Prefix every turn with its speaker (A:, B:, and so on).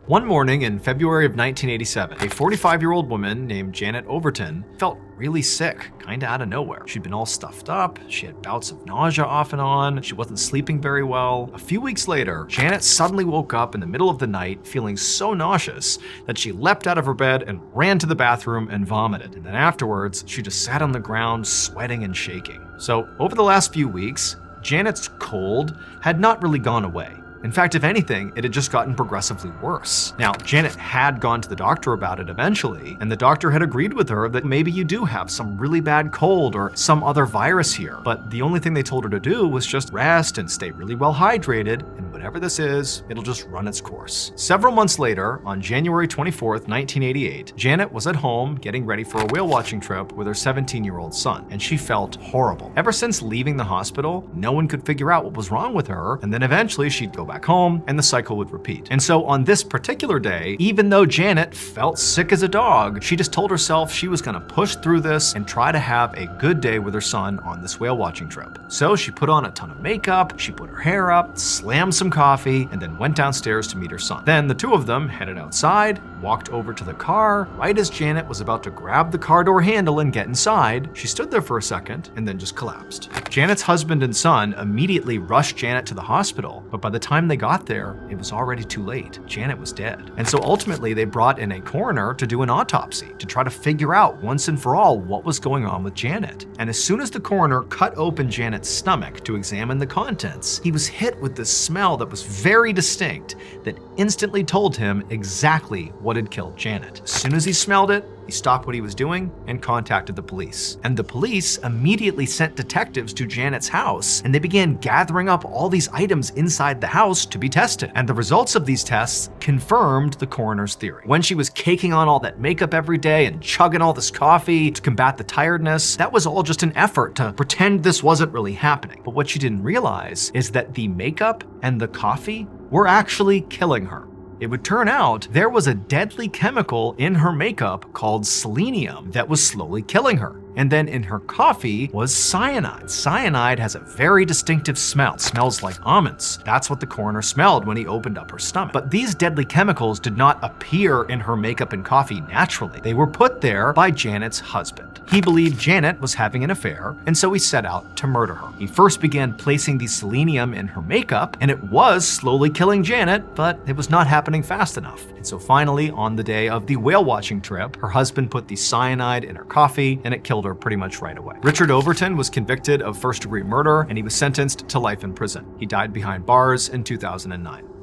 A: One morning in February of 1987, a 45-year-old woman named Janet Overton felt really sick, kinda out of nowhere. She'd been all stuffed up, she had bouts of nausea off and on, she wasn't sleeping very well. A few weeks later, Janet suddenly woke up in the middle of the night feeling so nauseous that she leapt out of her bed and ran to the bathroom and vomited. And then afterwards, she just sat on the ground sweating and shaking. So over the last few weeks, Janet's cold had not really gone away. In fact, if anything, it had just gotten progressively worse. Now, Janet had gone to the doctor about it eventually, and the doctor had agreed with her that maybe you do have some really bad cold or some other virus here. But the only thing they told her to do was just rest and stay really well hydrated, and whatever this is, it'll just run its course. Several months later, on January 24th, 1988, Janet was at home getting ready for a whale watching trip with her 17-year-old son, and she felt horrible. Ever since leaving the hospital, no one could figure out what was wrong with her, and then eventually she'd go back home and the cycle would repeat. And so on this particular day, even though Janet felt sick as a dog, she just told herself she was gonna push through this and try to have a good day with her son on this whale watching trip. So she put on a ton of makeup, she put her hair up, slammed some coffee, and then went downstairs to meet her son. Then the two of them headed outside, walked over to the car. Right as Janet was about to grab the car door handle and get inside, she stood there for a second and then just collapsed. Janet's husband and son immediately rushed Janet to the hospital, but by the time they got there, it was already too late. Janet was dead. And so ultimately they brought in a coroner to do an autopsy to try to figure out once and for all what was going on with Janet. And as soon as the coroner cut open Janet's stomach to examine the contents, he was hit with this smell that was very distinct that instantly told him exactly what had killed Janet. As soon as he smelled it, he stopped what he was doing and contacted the police. And the police immediately sent detectives to Janet's house, and they began gathering up all these items inside the house to be tested. And the results of these tests confirmed the coroner's theory. When she was caking on all that makeup every day and chugging all this coffee to combat the tiredness, that was all just an effort to pretend this wasn't really happening. But what she didn't realize is that the makeup and the coffee were actually killing her. It would turn out there was a deadly chemical in her makeup called selenium that was slowly killing her. And then in her coffee was cyanide. Cyanide has a very distinctive smell. It smells like almonds. That's what the coroner smelled when he opened up her stomach. But these deadly chemicals did not appear in her makeup and coffee naturally. They were put there by Janet's husband. He believed Janet was having an affair, and so he set out to murder her. He first began placing the selenium in her makeup, and it was slowly killing Janet, but it was not happening fast enough. And so finally, on the day of the whale watching trip, her husband put the cyanide in her coffee, and it killed her pretty much right away. Richard Overton was convicted of first-degree murder, and he was sentenced to life in prison. He died behind bars in 2009.